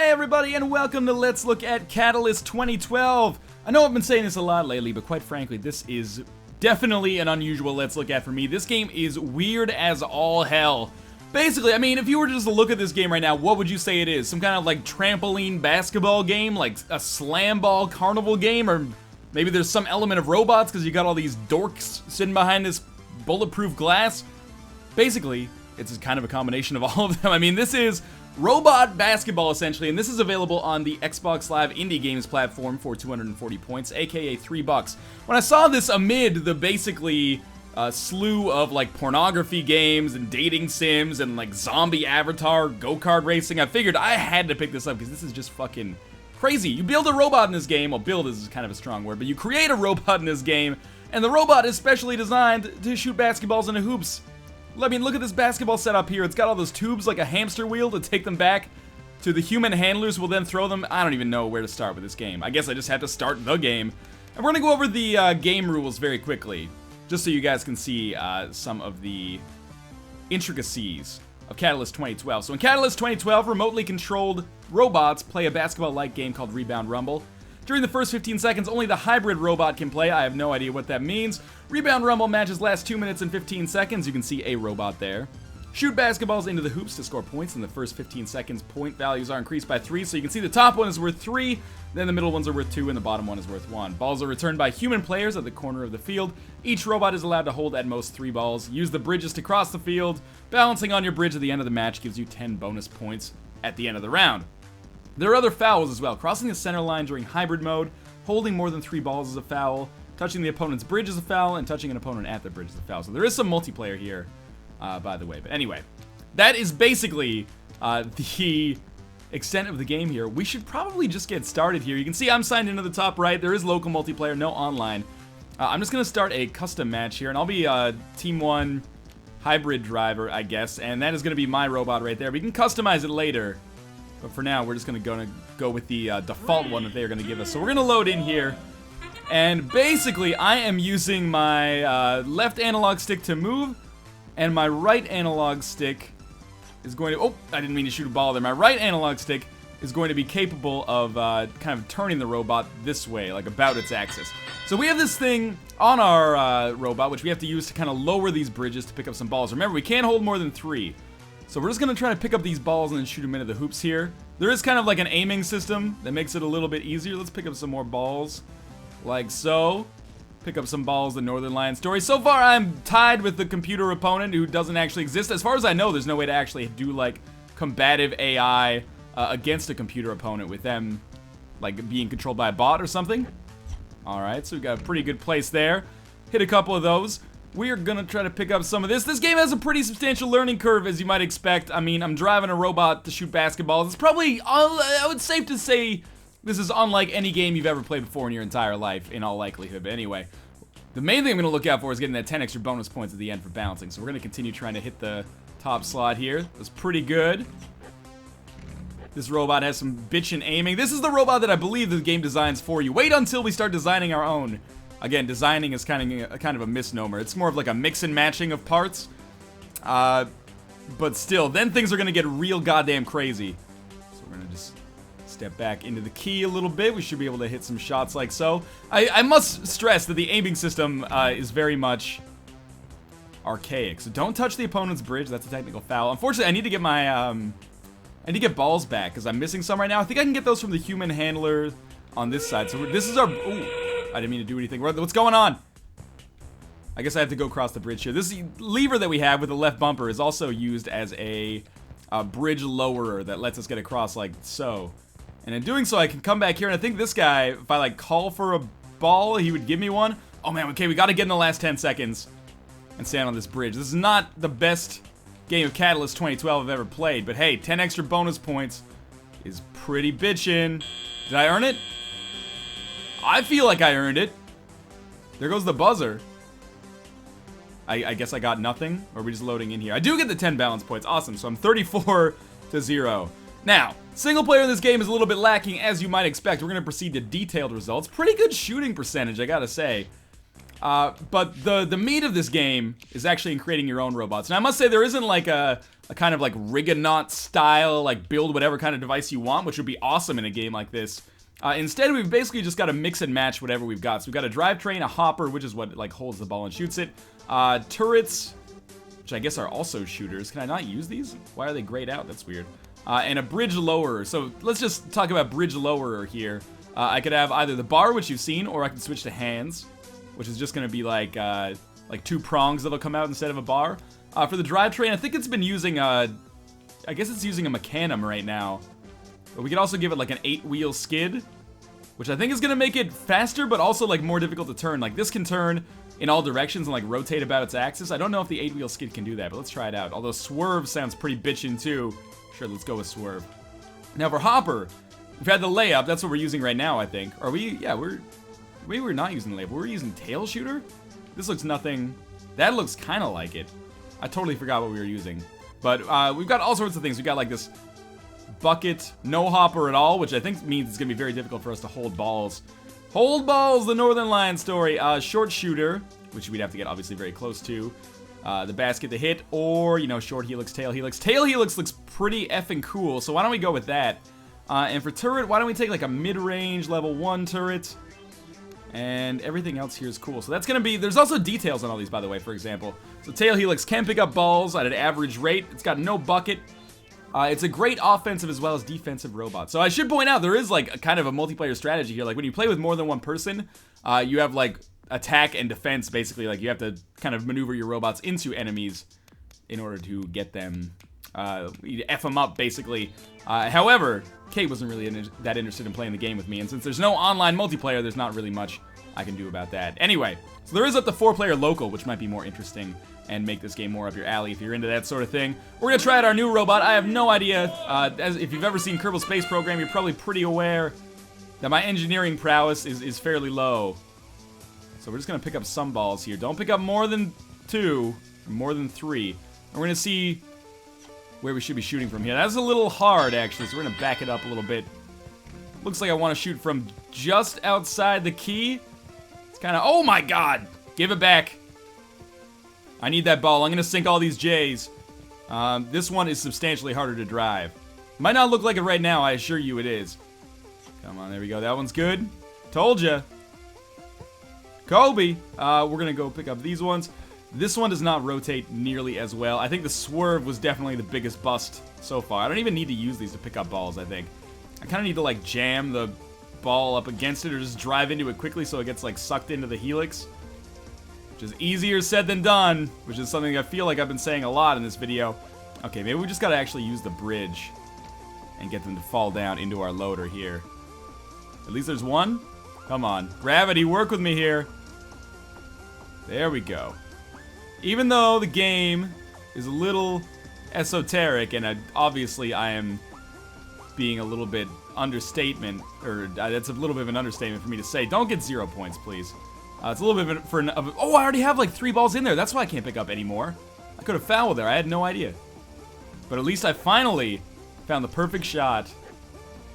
Hey everybody, and welcome to Let's Look at Catalyst 2012. I know I've been saying this a lot lately, but quite frankly, this is definitely an unusual Let's Look at for me. This game is weird as all hell. Basically, I mean, if you were just to look at this game right now, what would you say it is? Some kind of like trampoline basketball game, like a slam ball carnival game, or maybe there's some element of robots because you got all these dorks sitting behind this bulletproof glass? Basically, it's kind of a combination of all of them. I mean, this is robot basketball, essentially, and this is available on the Xbox Live Indie Games platform for 240 points, aka $3. When I saw this amid the basically slew of like pornography games and dating sims and like zombie avatar go-kart racing, I figured I had to pick this up because this is just fucking crazy. You build a robot in this game, well, build is kind of a strong word, but you create a robot in this game, and the robot is specially designed to shoot basketballs into hoops. I mean, look at this basketball setup here. It's got all those tubes like a hamster wheel to take them back to the human handlers who will then throw them. I don't even know where to start with this game. I guess I just have to start the game. And we're going to go over the game rules very quickly, just so you guys can see some of the intricacies of Catalyst 2012. So in Catalyst 2012, remotely controlled robots play a basketball-like game called Rebound Rumble. During the first 15 seconds, only the hybrid robot can play. I have no idea what that means. Rebound Rumble matches last 2 minutes and 15 seconds. You can see a robot there. Shoot basketballs into the hoops to score points. In the first 15 seconds, point values are increased by 3. So you can see the top one is worth 3, then the middle ones are worth 2, and the bottom one is worth 1. Balls are returned by human players at the corner of the field. Each robot is allowed to hold at most 3 balls. Use the bridges to cross the field. Balancing on your bridge at the end of the match gives you 10 bonus points at the end of the round. There are other fouls as well. Crossing the center line during hybrid mode, holding more than 3 balls is a foul, touching the opponent's bridge is a foul, and touching an opponent at the bridge is a foul. So there is some multiplayer here, by the way. But anyway, that is basically the extent of the game here. We should probably just get started here. You can see I'm signed into the top right. There is local multiplayer, no online. I'm just going to start a custom match here, and I'll be Team 1 hybrid driver, I guess, and that is going to be my robot right there. We can customize it later. But for now, we're just going to go with the default one that they're going to give us. So we're going to load in here. And basically, I am using my left analog stick to move. And my right analog stick is going to... Oh, I didn't mean to shoot a ball there. My right analog stick is going to be capable of kind of turning the robot this way, like about its axis. So we have this thing on our robot, which we have to use to kind of lower these bridges to pick up some balls. Remember, we can't hold more than 3. So we're just going to try to pick up these balls and then shoot them into the hoops here. There is kind of like an aiming system that makes it a little bit easier. Let's pick up some more balls, like so. Pick up some balls, the Northernlion story. So far, I'm tied with the computer opponent who doesn't actually exist. As far as I know, there's no way to actually do like combative AI against a computer opponent with them like being controlled by a bot or something. All right, so we've got a pretty good place there. Hit a couple of those. We are gonna try to pick up some of this. This game has a pretty substantial learning curve, as you might expect. I mean, I'm driving a robot to shoot basketballs. It's probably, I would safe to say, this is unlike any game you've ever played before in your entire life, in all likelihood. But anyway, the main thing I'm gonna look out for is getting that 10 extra bonus points at the end for balancing. So we're gonna continue trying to hit the top slot here. That's pretty good. This robot has some bitchin' aiming. This is the robot that I believe the game designs for you. Wait until we start designing our own. Again, designing is kind of a misnomer. It's more of like a mix and matching of parts. But still, then things are going to get real goddamn crazy. So we're going to just step back into the key a little bit. We should be able to hit some shots like so. I must stress that the aiming system is very much archaic. So don't touch the opponent's bridge. That's a technical foul. Unfortunately, I need to get my... I need to get balls back because I'm missing some right now. I think I can get those from the human handler on this side. So this is our... Ooh. I didn't mean to do anything. What's going on? I guess I have to go across the bridge here. This lever that we have with the left bumper is also used as a bridge lowerer that lets us get across like so. And in doing so, I can come back here, and I think this guy, if I like call for a ball, he would give me one. Oh man, okay, we gotta get in the last 10 seconds and stand on this bridge. This is not the best game of Catalyst 2012 I've ever played, but hey, 10 extra bonus points is pretty bitchin'. Did I earn it? I feel like I earned it. There goes the buzzer. I guess I got nothing. Or are we just loading in here? I do get the 10 balance points. Awesome. So I'm 34-0. Now, single player in this game is a little bit lacking, as you might expect. We're going to proceed to detailed results. Pretty good shooting percentage, I gotta say. But the meat of this game is actually in creating your own robots. And I must say there isn't like a kind of like Rigonaut style, like build whatever kind of device you want, which would be awesome in a game like this. Instead, we've basically just got to mix and match whatever we've got. So we've got a drivetrain, a hopper, which is what like holds the ball and shoots it. Turrets, which I guess are also shooters. Can I not use these? Why are they grayed out? That's weird. And a bridge lowerer. So let's just talk about bridge lowerer here. I could have either the bar, which you've seen, or I can switch to hands, which is just going to be like 2 prongs that'll come out instead of a bar. For the drivetrain, I think it's been using I guess it's using a mecanum right now. But we could also give it like an 8-wheel skid, which I think is going to make it faster, but also like more difficult to turn. Like this can turn in all directions and like rotate about its axis. I don't know if the 8-wheel skid can do that, but let's try it out. Although swerve sounds pretty bitchin' too. Sure, let's go with swerve. Now for hopper, we've had the layup. That's what we're using right now, I think. Are we? Yeah, we were not using the layup. We're using tail shooter? This looks nothing. That looks kind of like it. I totally forgot what we were using. But we've got all sorts of things. We've got like this bucket, no hopper at all, which I think means it's going to be very difficult for us to hold balls. Hold balls, the Northernlion story. Short shooter, which we'd have to get obviously very close to. The basket to hit, or, you know, short helix, tail helix. Tail helix looks pretty effing cool, so why don't we go with that? And for turret, why don't we take like a mid-range level 1 turret? And everything else here is cool. So that's going to be... There's also details on all these, by the way, for example. So tail helix can pick up balls at an average rate. It's got no bucket. It's a great offensive as well as defensive robot. So I should point out, there is like a kind of a multiplayer strategy here. Like when you play with more than one person, you have like attack and defense, basically. Like you have to kind of maneuver your robots into enemies in order to get them, F them up, basically. However, Kate wasn't really that interested in playing the game with me, and since there's no online multiplayer, there's not really much I can do about that. Anyway, so there is up to 4-player local, which might be more interesting and make this game more up your alley if you're into that sort of thing. We're gonna try out our new robot. I have no idea. If you've ever seen Kerbal Space Program, you're probably pretty aware that my engineering prowess is fairly low. So we're just gonna pick up some balls here. Don't pick up more than 2, or more than 3. And we're gonna see where we should be shooting from here. That's a little hard, actually, so we're gonna back it up a little bit. Looks like I want to shoot from just outside the key. It's kind of... Oh my god! Give it back. I need that ball. I'm gonna sink all these J's. This one is substantially harder to drive. Might not look like it right now, I assure you it is. Come on, there we go. That one's good. Told ya. Kobe. We're gonna go pick up these ones. This one does not rotate nearly as well. I think the swerve was definitely the biggest bust so far. I don't even need to use these to pick up balls, I think. I kind of need to, like, jam the ball up against it or just drive into it quickly so it gets, like, sucked into the helix. Which is easier said than done, which is something I feel like I've been saying a lot in this video. Okay, maybe we just gotta actually use the bridge and get them to fall down into our loader here. At least there's one? Come on. Gravity, work with me here. There we go. Even though the game is a little esoteric, and obviously I am being a little bit understatement, or that's a little bit of an understatement for me to say. Don't get 0 points, please. It's a little bit oh, I already have like 3 balls in there. That's why I can't pick up anymore. I could have fouled there. I had no idea. But at least I finally found the perfect shot,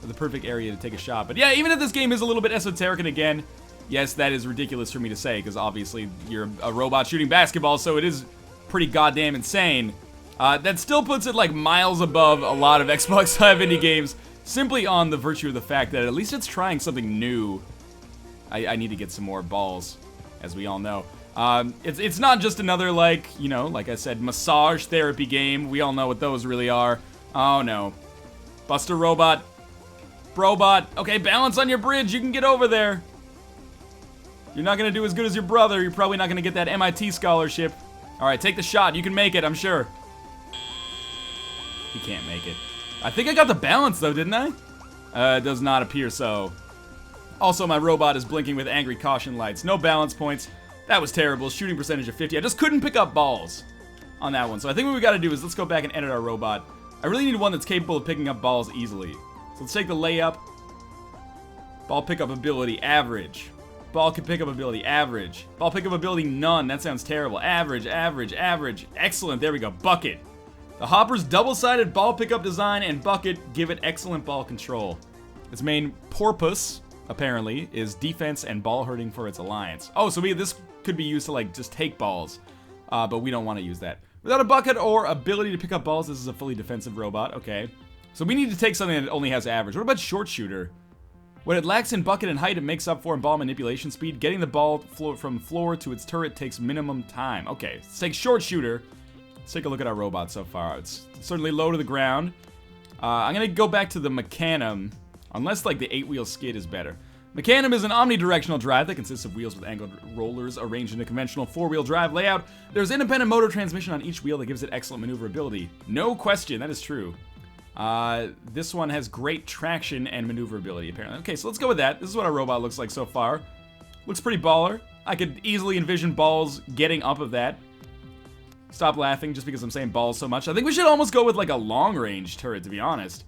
or the perfect area to take a shot. But yeah, even if this game is a little bit esoteric, and again, yes, that is ridiculous for me to say, because obviously you're a robot shooting basketball, so it is pretty goddamn insane. That still puts it like miles above a lot of Xbox Live indie games, simply on the virtue of the fact that at least it's trying something new. I need to get some more balls, as we all know. It's not just another, like, you know, like I said, massage therapy game. We all know what those really are. Oh no. Buster Robot. Brobot. Okay, balance on your bridge. You can get over there. You're not gonna do as good as your brother. You're probably not gonna get that MIT scholarship. Alright, take the shot. You can make it, I'm sure. He can't make it. I think I got the balance, though, didn't I? It does not appear so. Also, my robot is blinking with angry caution lights. No balance points. That was terrible. Shooting percentage of 50. I just couldn't pick up balls on that one. So I think what we gotta do is let's go back and edit our robot. I really need one that's capable of picking up balls easily. So let's take the layup. Ball pickup ability, average. Ball can pick up ability, average. Ball pick up ability, none. That sounds terrible. Average, average, average. Excellent, there we go. Bucket. The hopper's double-sided ball pickup design and bucket give it excellent ball control. Its main purpose apparently, is defense and ball hurting for its alliance. Oh, so this could be used to, like, just take balls. But we don't want to use that. Without a bucket or ability to pick up balls, this is a fully defensive robot. Okay. So we need to take something that only has average. What about short shooter? What it lacks in bucket and height, it makes up for in ball manipulation speed. Getting the ball from floor to its turret takes minimum time. Okay, let's take short shooter. Let's take a look at our robot so far. It's certainly low to the ground. I'm going to go back to the Mecanum, unless, like, the 8-wheel skid is better. Mecanum is an omnidirectional drive that consists of wheels with angled rollers arranged in a conventional 4-wheel drive layout. There's independent motor transmission on each wheel that gives it excellent maneuverability. No question, that is true. This one has great traction and maneuverability, apparently. Okay, so let's go with that. This is what our robot looks like so far. Looks pretty baller. I could easily envision balls getting up of that. Stop laughing just because I'm saying balls so much. I think we should almost go with, like, a long-range turret, to be honest.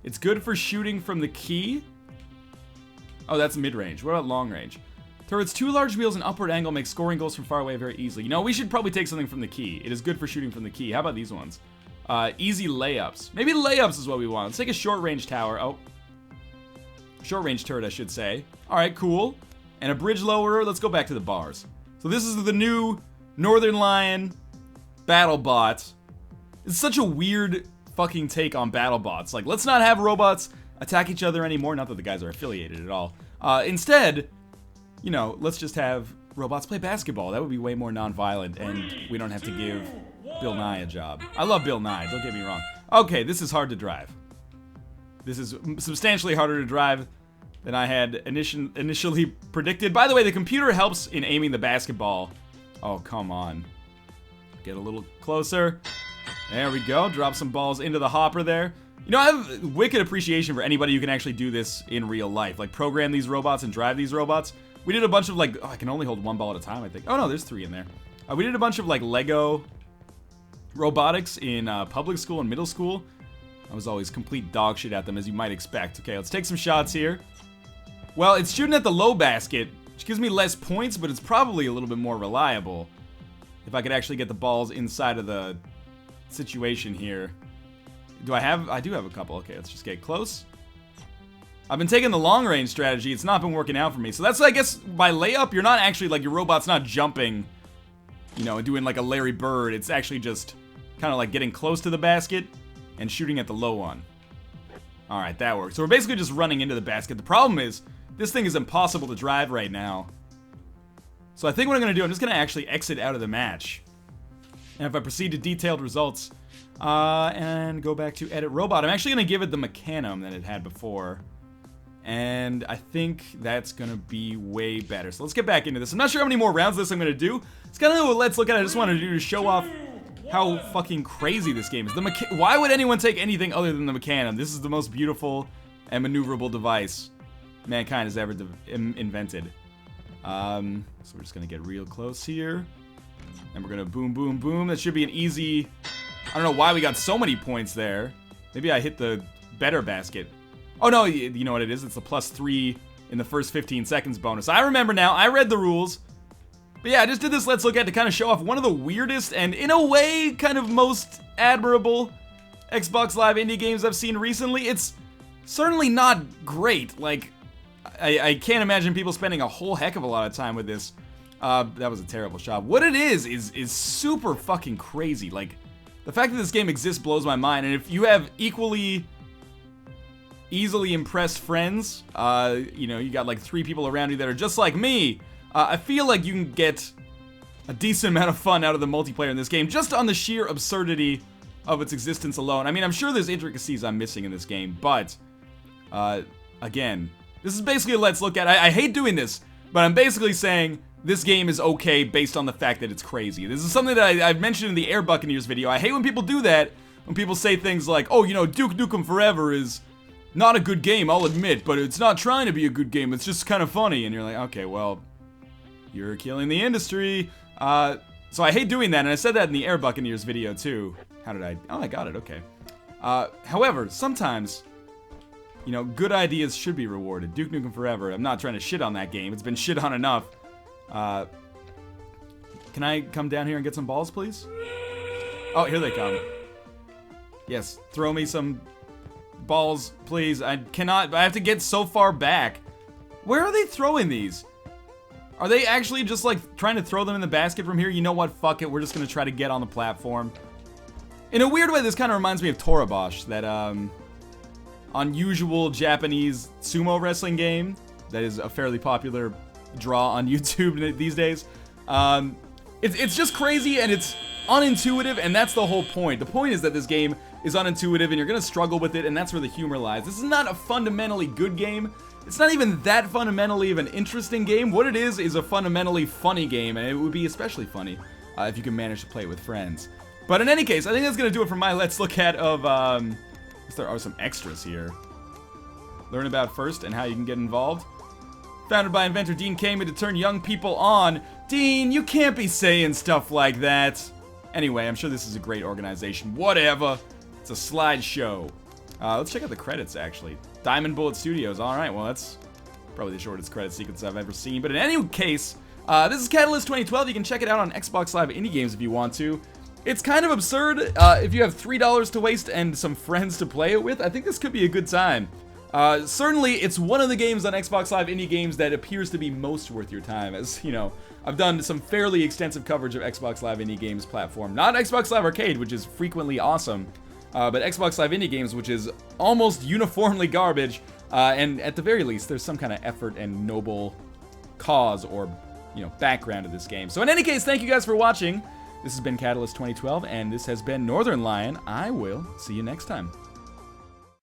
It's good for shooting from the key. Oh, that's mid-range. What about long-range? Turret's 2 large wheels and upward angle make scoring goals from far away very easily. You know, we should probably take something from the key. It is good for shooting from the key. How about these ones? Easy layups. Maybe layups is what we want. Let's take a short-range tower. Oh. Short-range turret, I should say. Alright, cool. And a bridge lowerer. Let's go back to the bars. So this is the new Northernlion BattleBot. It's such a weird fucking take on BattleBots. Like, let's not have robots attack each other anymore. Not that the guys are affiliated at all. Instead, you know, let's just have robots play basketball. That would be way more non-violent, and we don't have to give Bill Nye a job. I love Bill Nye, don't get me wrong. Okay, this is hard to drive. This is substantially harder to drive than I had initially predicted. By the way, the computer helps in aiming the basketball. Oh, come on. Get a little closer. There we go. Drop some balls into the hopper there. You know, I have wicked appreciation for anybody who can actually do this in real life. Like, program these robots and drive these robots. We did a bunch of, like, oh, I can only hold 1 ball at a time, I think. Oh, no, there's 3 in there. We did a bunch of, like, Lego robotics in public school and middle school. I was always complete dog shit at them, as you might expect. Okay, let's take some shots here. Well, it's shooting at the low basket, which gives me less points, but it's probably a little bit more reliable. If I could actually get the balls inside of the situation here. I do have a couple. Okay, let's just get close. I've been taking the long-range strategy. It's not been working out for me. So that's, I guess, by layup, you're not actually, like, your robot's not jumping, you know, and doing, like, a Larry Bird. It's actually just kind of, like, getting close to the basket and shooting at the low one. Alright, that works. So we're basically just running into the basket. The problem is, this thing is impossible to drive right now. So I think what I'm going to do, I'm just going to actually exit out of the match. And if I proceed to detailed results, and go back to edit robot, I'm actually going to give it the Mecanum that it had before. And I think that's going to be way better. So let's get back into this. I'm not sure how many more rounds of this I'm going to do. It's kind of what Let's Look At It I just wanted to do to show off how fucking crazy this game is. Why would anyone take anything other than the Mecanum? This is the most beautiful and maneuverable device mankind has ever invented. So we're just going to get real close here. And we're going to boom, boom, boom. That should be an easy... I don't know why we got so many points there. Maybe I hit the better basket. Oh no, you know what it is? It's a +3 in the first 15 seconds bonus. I remember now. I read the rules. But yeah, I just did this Let's Look At to kind of show off one of the weirdest and, in a way, kind of most admirable Xbox Live indie games I've seen recently. It's certainly not great. Like, I can't imagine people spending a whole heck of a lot of time with this. That was a terrible shot. What it is super fucking crazy. Like, the fact that this game exists blows my mind. And if you have equally easily impressed friends, you know, you got like 3 people around you that are just like me, I feel like you can get a decent amount of fun out of the multiplayer in this game, just on the sheer absurdity of its existence alone. I mean, I'm sure there's intricacies I'm missing in this game, but, again, this is basically a Let's Look At. I hate doing this, but I'm basically saying this game is okay based on the fact that it's crazy. This is something that I've mentioned in the Air Buccaneers video. I hate when people do that, when people say things like, oh, you know, Duke Nukem Forever is not a good game, I'll admit, but it's not trying to be a good game, it's just kind of funny. And you're like, okay, well, you're killing the industry. So I hate doing that, and I said that in the Air Buccaneers video too. How did I? Oh, I got it, okay. However, sometimes, you know, good ideas should be rewarded. Duke Nukem Forever, I'm not trying to shit on that game. It's been shit on enough. Can I come down here and get some balls, please? Oh, here they come. Yes, throw me some balls, please. I cannot, I have to get so far back. Where are they throwing these? Are they actually just like trying to throw them in the basket from here? You know what? Fuck it. We're just gonna try to get on the platform. In a weird way, this kind of reminds me of Torabosh, that unusual Japanese sumo wrestling game that is a fairly popular draw on YouTube these days. It's just crazy and it's unintuitive, and that's the whole point. The point is that this game is unintuitive and you're gonna struggle with it, and that's where the humor lies. This is not a fundamentally good game. It's not even that fundamentally of an interesting game. What it is a fundamentally funny game, and it would be especially funny if you can manage to play it with friends. But in any case, I think that's gonna do it for my Let's Look At of, there are some extras here. Learn about first and how you can get involved. Founded by inventor Dean Kamen to turn young people on. Dean, you can't be saying stuff like that. Anyway, I'm sure this is a great organization. Whatever. It's a slideshow. Let's check out the credits, actually. Diamond Bullet Studios. Alright, well, that's probably the shortest credit sequence I've ever seen. But in any case, this is Catalyst 2012. You can check it out on Xbox Live Indie Games if you want to. It's kind of absurd. If you have $3 to waste and some friends to play it with, I think this could be a good time. Certainly, it's one of the games on Xbox Live Indie Games that appears to be most worth your time, as, you know, I've done some fairly extensive coverage of Xbox Live Indie Games platform. Not Xbox Live Arcade, which is frequently awesome, but Xbox Live Indie Games, which is almost uniformly garbage, and at the very least, there's some kind of effort and noble cause or, you know, background to this game. So in any case, thank you guys for watching. This has been Catalyst 2012, and this has been Northernlion. I will see you next time.